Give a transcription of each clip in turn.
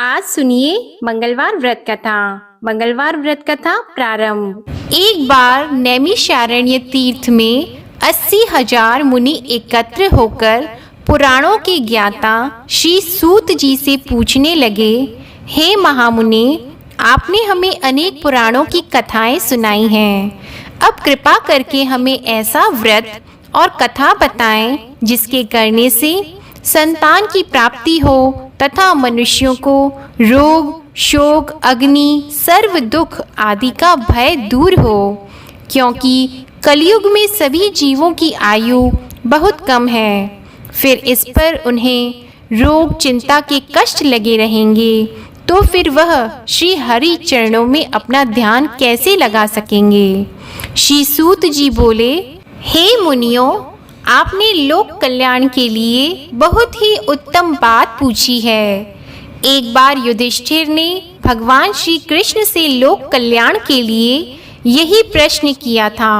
आज सुनिए मंगलवार व्रत कथा। मंगलवार व्रत कथा प्रारंभ। एक बार नैमिषारण्य तीर्थ में 80,000 मुनि एकत्र होकर पुराणों के ज्ञाता श्री सूत जी से पूछने लगे, हे महामुनि, आपने हमें अनेक पुराणों की कथाएं सुनाई हैं। अब कृपा करके हमें ऐसा व्रत और कथा बताएं जिसके करने से संतान की प्राप्ति हो तथा मनुष्यों को रोग, शोक, अग्नि, सर्व दुख आदि का भय दूर हो, क्योंकि कलयुग में सभी जीवों की आयु बहुत कम है। फिर इस पर उन्हें रोग, चिंता के कष्ट लगे रहेंगे, तो फिर वह श्री हरि चरणों में अपना ध्यान कैसे लगा सकेंगे। श्री सूत जी बोले, हे मुनियों, आपने लोक कल्याण के लिए बहुत ही उत्तम बात पूछी है। एक बार युधिष्ठिर ने भगवान श्री कृष्ण से लोक कल्याण के लिए यही प्रश्न किया था।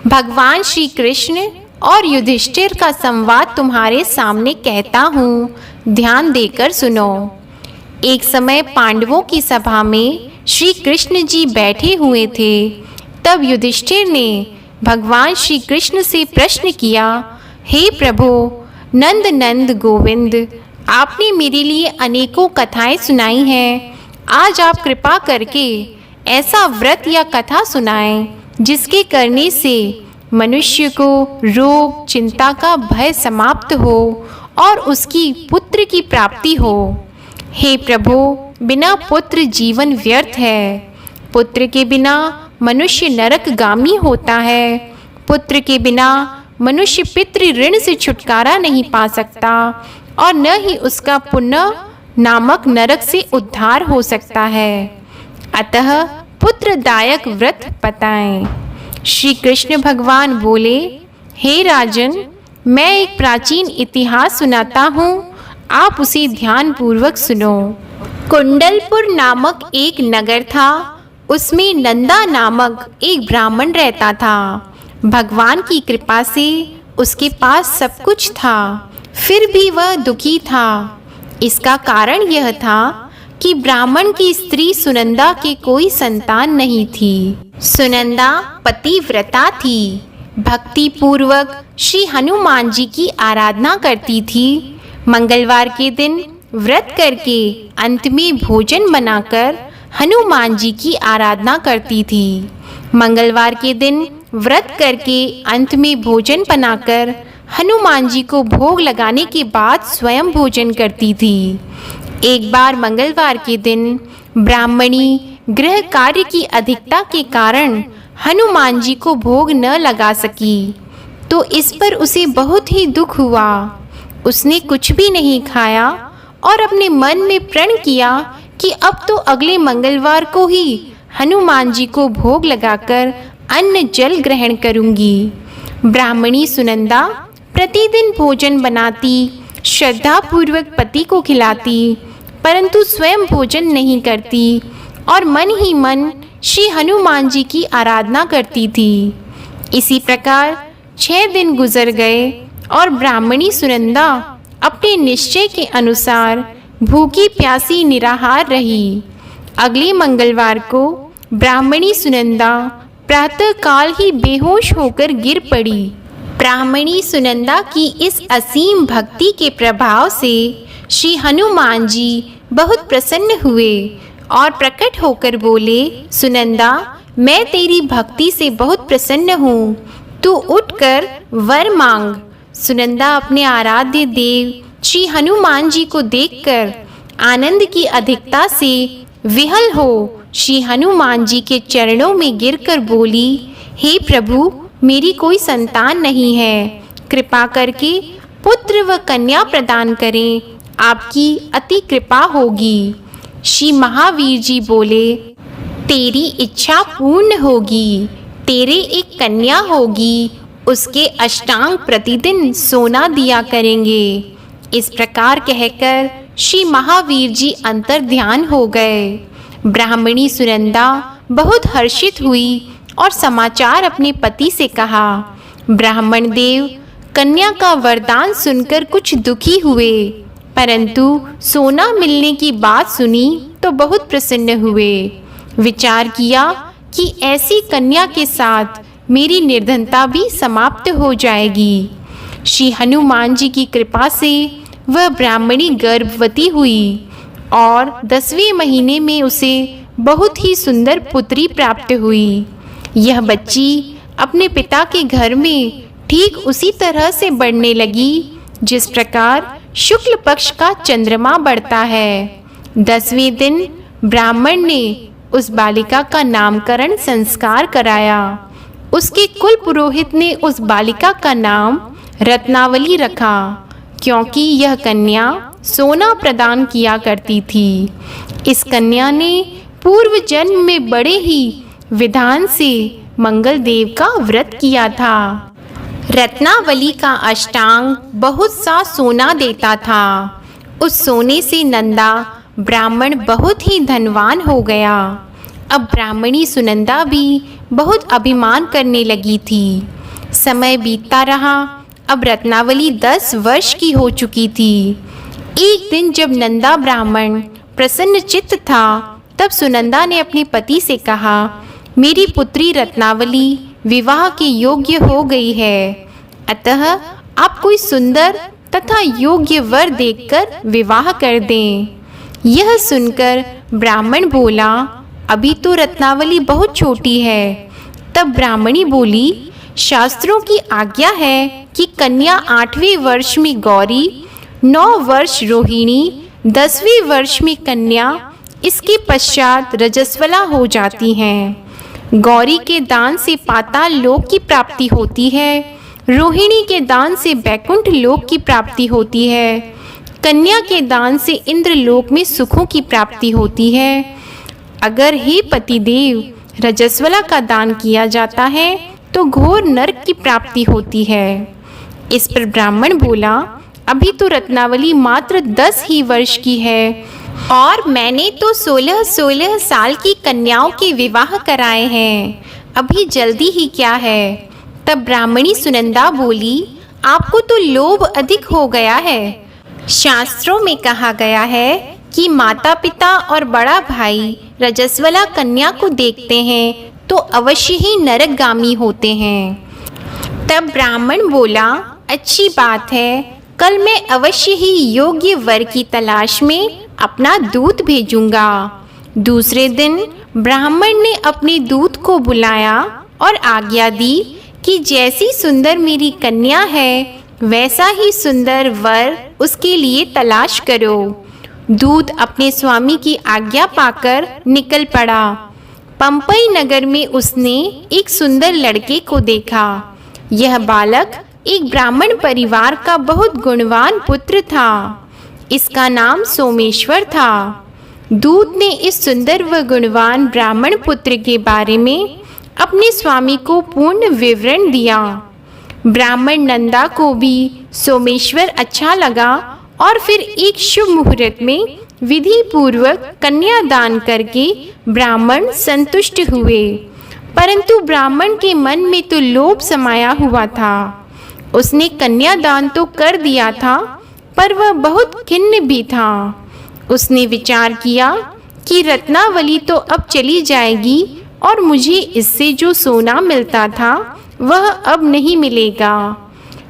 भगवान श्री कृष्ण और युधिष्ठिर का संवाद तुम्हारे सामने कहता हूँ, ध्यान देकर सुनो। एक समय पांडवों की सभा में श्री कृष्ण जी बैठे हुए थे। तब युधिष्ठिर ने भगवान श्री कृष्ण से प्रश्न किया, हे प्रभु नंद नंद गोविंद, आपने मेरे लिए अनेकों कथाएं सुनाई हैं। आज आप कृपा करके ऐसा व्रत या कथा सुनाएं जिसके करने से मनुष्य को रोग, चिंता का भय समाप्त हो और उसकी पुत्र की प्राप्ति हो। हे प्रभु, बिना पुत्र जीवन व्यर्थ है। पुत्र के बिना मनुष्य नरकगामी होता है। पुत्र के बिना मनुष्य पितृ ऋण से छुटकारा नहीं पा सकता और न ही उसका पुण्य नामक नरक से उद्धार हो सकता है। अतः पुत्रदायक व्रत बताएं। श्री कृष्ण भगवान बोले, हे राजन, मैं एक प्राचीन इतिहास सुनाता हूँ, आप उसे ध्यान पूर्वक सुनो। कुंडलपुर नामक एक नगर था। उसमें नंदा नामक एक ब्राह्मण रहता था। भगवान की कृपा से उसके पास सब कुछ था, फिर भी वह दुखी था। इसका कारण यह था कि ब्राह्मण की स्त्री सुनंदा के कोई संतान नहीं थी। सुनंदा पतिव्रता थी, भक्ति पूर्वक श्री हनुमान जी की आराधना करती थी। मंगलवार के दिन व्रत करके अंत में भोजन बनाकर हनुमान जी की आराधना करती थी। मंगलवार के दिन व्रत करके अंत में भोजन बनाकर हनुमान जी को भोग लगाने के बाद स्वयं भोजन करती थी। एक बार मंगलवार के दिन ब्राह्मणी गृह कार्य की अधिकता के कारण हनुमान जी को भोग न लगा सकी, तो इस पर उसे बहुत ही दुख हुआ। उसने कुछ भी नहीं खाया और अपने मन में प्रण किया कि अब तो अगले मंगलवार को ही हनुमान जी को भोग लगाकर अन्न जल ग्रहण करूंगी। ब्राह्मणी सुनंदा प्रतिदिन भोजन बनाती, श्रद्धा पूर्वक पति को खिलाती, परंतु स्वयं भोजन नहीं करती और मन ही मन श्री हनुमान जी की आराधना करती थी। इसी प्रकार 6 दिन गुजर गए और ब्राह्मणी सुनंदा अपने निश्चय के अनुसार भूखी प्यासी निराहार रही। अगले मंगलवार को ब्राह्मणी सुनंदा प्रातः काल ही बेहोश होकर गिर पड़ी। ब्राह्मणी सुनंदा की इस असीम भक्ति के प्रभाव से श्री हनुमान जी बहुत प्रसन्न हुए और प्रकट होकर बोले, सुनंदा, मैं तेरी भक्ति से बहुत प्रसन्न हूँ, तू उठकर वर मांग। सुनंदा अपने आराध्य देव श्री हनुमान जी को देखकर आनंद की अधिकता से विहल हो श्री हनुमान जी के चरणों में गिरकर बोली, हे प्रभु, मेरी कोई संतान नहीं है, कृपा करके पुत्र व कन्या प्रदान करें, आपकी अति कृपा होगी। श्री महावीर जी बोले, तेरी इच्छा पूर्ण होगी, तेरे एक कन्या होगी, उसके अष्टांग प्रतिदिन सोना दिया करेंगे। इस प्रकार कहकर श्री महावीर जी अंतर ध्यान हो गए। ब्राह्मणी सुनंदा बहुत हर्षित हुई और समाचार अपने पति से कहा। ब्राह्मण देव कन्या का वरदान सुनकर कुछ दुखी हुए, परंतु सोना मिलने की बात सुनी तो बहुत प्रसन्न हुए। विचार किया कि ऐसी कन्या के साथ मेरी निर्धनता भी समाप्त हो जाएगी। श्री हनुमान जी की कृपा से वह ब्राह्मणी गर्भवती हुई और 10वें महीने में उसे बहुत ही सुंदर पुत्री प्राप्त हुई। यह बच्ची अपने पिता के घर में ठीक उसी तरह से बढ़ने लगी जिस प्रकार शुक्ल पक्ष का चंद्रमा बढ़ता है। 10वें दिन ब्राह्मण ने उस बालिका का नामकरण संस्कार कराया। उसके कुल पुरोहित ने उस बालिका का नाम रत्नावली रखा, क्योंकि यह कन्या सोना प्रदान किया करती थी। इस कन्या ने पूर्व जन्म में बड़े ही विधान से मंगल देव का व्रत किया था। रत्नावली का अष्टांग बहुत सा सोना देता था। उस सोने से नंदा ब्राह्मण बहुत ही धनवान हो गया। अब ब्राह्मणी सुनंदा भी बहुत अभिमान करने लगी थी। समय बीतता रहा। अब रत्नावली 10 वर्ष की हो चुकी थी। एक दिन जब नंदा ब्राह्मण प्रसन्न चित्त था, तब सुनंदा ने अपने पति से कहा, मेरी पुत्री रत्नावली विवाह के योग्य हो गई है, अतः आप कोई सुंदर तथा योग्य वर देखकर विवाह कर दें। यह सुनकर ब्राह्मण बोला, अभी तो रत्नावली बहुत छोटी है। तब ब्राह्मणी बोली, शास्त्रों की आज्ञा है कि कन्या 8वें वर्ष में गौरी, 9 वर्ष रोहिणी, 10वें वर्ष में कन्या, इसके पश्चात रजस्वला हो जाती हैं। गौरी के दान से पाताल लोक की प्राप्ति होती है, रोहिणी के दान से बैकुंठ लोक की प्राप्ति होती है, कन्या के दान से इंद्रलोक में सुखों की प्राप्ति होती है। अगर हे पतिदेव रजस्वला का दान किया जाता है तो घोर नरक की प्राप्ति होती है। इस पर ब्राह्मण बोला, अभी तो रत्नावली मात्र 10 ही वर्ष की है और मैंने तो 16-16 साल की कन्याओं के विवाह कराए हैं, अभी जल्दी ही क्या है। तब ब्राह्मणी सुनंदा बोली, आपको तो लोभ अधिक हो गया है। शास्त्रों में कहा गया है कि माता पिता और बड़ा भाई रजस्वला कन्या को देखते हैं तो अवश्य ही नरकगामी होते हैं। तब ब्राह्मण बोला, अच्छी बात है, कल मैं अवश्य ही योग्य वर की तलाश में अपना दूत भेजूंगा। दूसरे दिन ब्राह्मण ने अपने दूत को बुलाया और आज्ञा दी कि जैसी सुंदर मेरी कन्या है वैसा ही सुंदर वर उसके लिए तलाश करो। दूत अपने स्वामी की आज्ञा पाकर निकल पड़ा। पंपई नगर में उसने एक सुंदर लड़के को देखा। यह बालक एक ब्राह्मण परिवार का बहुत गुणवान पुत्र था। इसका नाम सोमेश्वर था। दूत ने इस सुंदर व गुणवान ब्राह्मण पुत्र के बारे में अपने स्वामी को पूर्ण विवरण दिया। ब्राह्मण नंदा को भी सोमेश्वर अच्छा लगा और फिर एक शुभ मुहूर्त में विधि पूर्वक कन्या दान करके ब्राह्मण संतुष्ट हुए। परंतु ब्राह्मण के मन में तो लोभ समाया हुआ था। उसने कन्या दान तो कर दिया था, पर वह बहुत खिन्न भी था। उसने विचार किया कि रत्नावली तो अब चली जाएगी और मुझे इससे जो सोना मिलता था वह अब नहीं मिलेगा।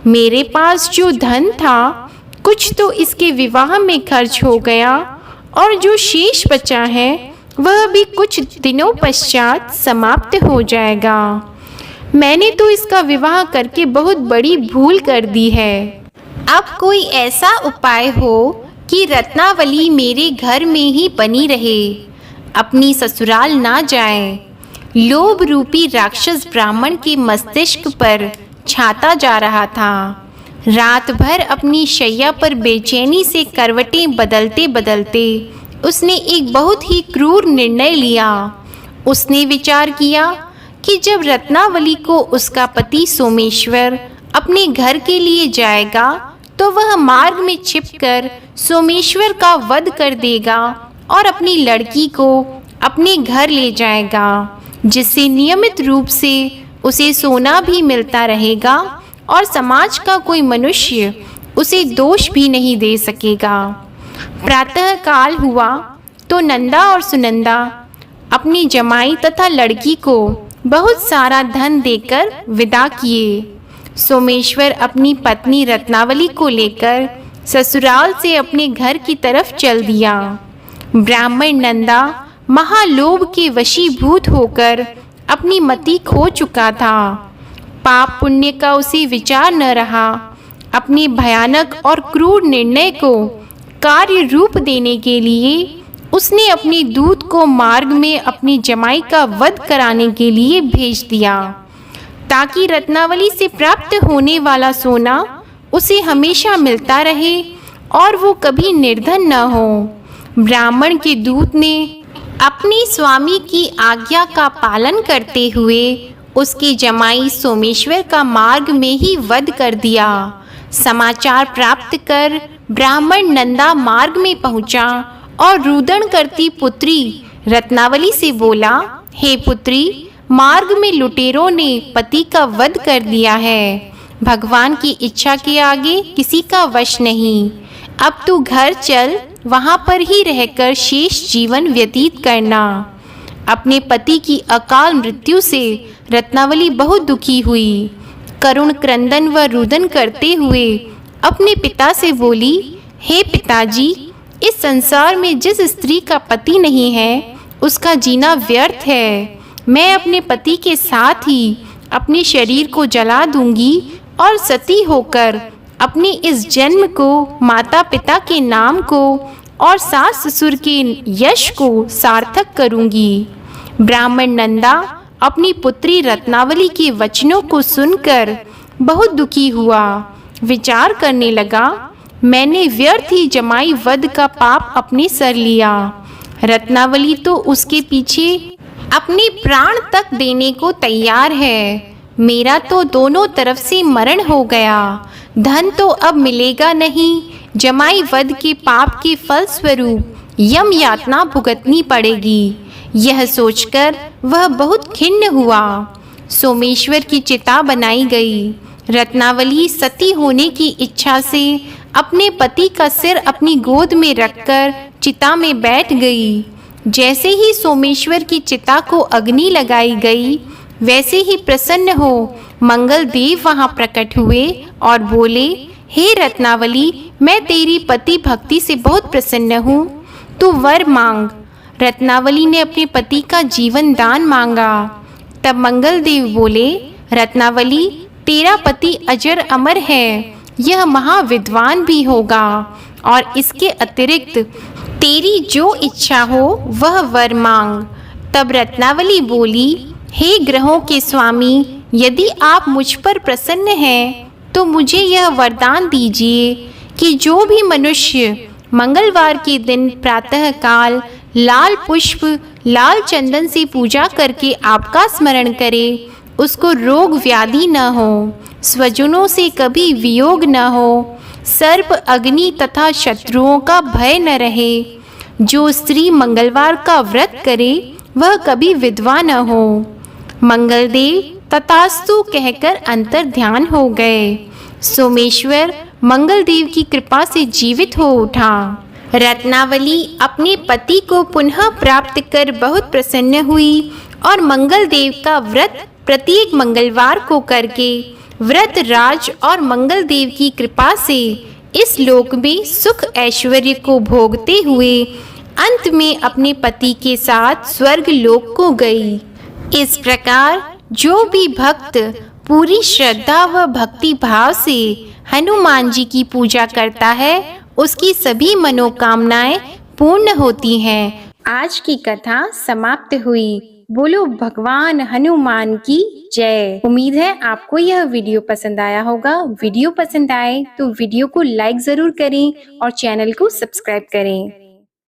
मेरे पास जो धन था कुछ तो इसके विवाह में खर्च हो गया और जो शेष बचा है वह भी कुछ दिनों पश्चात समाप्त हो जाएगा। मैंने तो इसका विवाह करके बहुत बड़ी भूल कर दी है। अब कोई ऐसा उपाय हो कि रत्नावली मेरे घर में ही बनी रहे, अपनी ससुराल ना जाए। लोभ रूपी राक्षस ब्राह्मण के मस्तिष्क पर छाता जा रहा था। रात भर अपनी शैया पर बेचैनी से करवटें बदलते बदलते उसने एक बहुत ही क्रूर निर्णय लिया। उसने विचार किया कि जब रत्नावली को उसका पति सोमेश्वर अपने घर के लिए जाएगा तो वह मार्ग में छिपकर सोमेश्वर का वध कर देगा और अपनी लड़की को अपने घर ले जाएगा, जिससे नियमित रूप से उसे सोना भी मिलता रहेगा और समाज का कोई मनुष्य उसे दोष भी नहीं दे सकेगा। प्रातः काल हुआ तो नंदा और सुनंदा अपनी जमाई तथा लड़की को बहुत सारा धन देकर विदा किए। सोमेश्वर अपनी पत्नी रत्नावली को लेकर ससुराल से अपने घर की तरफ चल दिया। ब्राह्मण नंदा महालोभ के वशीभूत होकर अपनी मति खो चुका था। पाप पुण्य का उसे विचार न रहा। अपने भयानक और क्रूर निर्णय को कार्य रूप देने के लिए उसने अपने दूत को मार्ग में अपनी जमाई का वध कराने के लिए भेज दिया, ताकि रत्नावली से प्राप्त होने वाला सोना उसे हमेशा मिलता रहे और वो कभी निर्धन न हो। ब्राह्मण के दूत ने अपने स्वामी की आज्ञा का पालन करते हुए उसकी जमाई सोमेश्वर का मार्ग में ही वध कर दिया। समाचार प्राप्त कर ब्राह्मण नंदा मार्ग में पहुंचा और रुदन करती पुत्री रत्नावली से बोला, हे पुत्री, मार्ग में लुटेरों ने पति का वध कर दिया है। भगवान की इच्छा के आगे किसी का वश नहीं। अब तू घर चल, वहां पर ही रहकर शेष जीवन व्यतीत करना। अपने पति की अकाल मृत्यु से रत्नावली बहुत दुखी हुई। करुण क्रंदन व रुदन करते हुए अपने पिता से बोली, हे पिताजी, इस संसार में जिस स्त्री का पति नहीं है उसका जीना व्यर्थ है। मैं अपने पति के साथ ही अपने शरीर को जला दूंगी और सती होकर अपने इस जन्म को, माता पिता के नाम को और सास ससुर के यश को सार्थक करूंगी। ब्राह्मण नंदा अपनी पुत्री रत्नावली के वचनों को सुनकर बहुत दुखी हुआ। विचार करने लगा, मैंने व्यर्थ ही जमाई वध का पाप अपने सर लिया। रत्नावली तो उसके पीछे अपने प्राण तक देने को तैयार है। मेरा तो दोनों तरफ से मरण हो गया। धन तो अब मिलेगा नहीं। जमाई वध के पाप के फल स्वरूप यम यातना भुगतनी पड़ेगी। यह सोचकर वह बहुत खिन्न हुआ। सोमेश्वर की चिता बनाई गई। रत्नावली सती होने की इच्छा से अपने पति का सिर अपनी गोद में रखकर चिता में बैठ गई। जैसे ही सोमेश्वर की चिता को अग्नि लगाई गई, वैसे ही प्रसन्न हो मंगल देव वहां प्रकट हुए और बोले, हे रत्नावली, मैं तेरी पति भक्ति से बहुत प्रसन्न हूँ, तू वर मांग। रत्नावली ने अपने पति का जीवन दान मांगा। तब मंगल देव बोले, रत्नावली, तेरा पति अजर अमर है, यह महाविद्वान भी होगा और इसके अतिरिक्त तेरी जो इच्छा हो वह वर मांग। तब रत्नावली बोली, हे ग्रहों के स्वामी, यदि आप मुझ पर प्रसन्न हैं तो मुझे यह वरदान दीजिए कि जो भी मनुष्य मंगलवार के दिन प्रातः काल लाल पुष्प, लाल चंदन से पूजा करके आपका स्मरण करे, उसको रोग व्याधि न हो, स्वजनों से कभी वियोग न हो, सर्प, अग्नि तथा शत्रुओं का भय न रहे। जो स्त्री मंगलवार का व्रत करे वह कभी विधवा न हो। मंगलदेव तथास्तु कहकर अंतर ध्यान हो गए। सोमेश्वर मंगलदेव की कृपा से जीवित हो उठा। रत्नावली अपने पति को पुनः प्राप्त कर बहुत प्रसन्न हुई और मंगलदेव का व्रत प्रत्येक मंगलवार को करके व्रत राज और मंगलदेव की कृपा से इस लोक में सुख ऐश्वर्य को भोगते हुए अंत में अपने पति के साथ स्वर्ग लोक को गई। इस प्रकार जो भी भक्त पूरी श्रद्धा व भक्ति भाव से हनुमान जी की पूजा करता है उसकी सभी मनोकामनाएं पूर्ण होती हैं। आज की कथा समाप्त हुई। बोलो भगवान हनुमान की जय। उम्मीद है आपको यह वीडियो पसंद आया होगा। वीडियो पसंद आए तो वीडियो को लाइक जरूर करें और चैनल को सब्सक्राइब करें।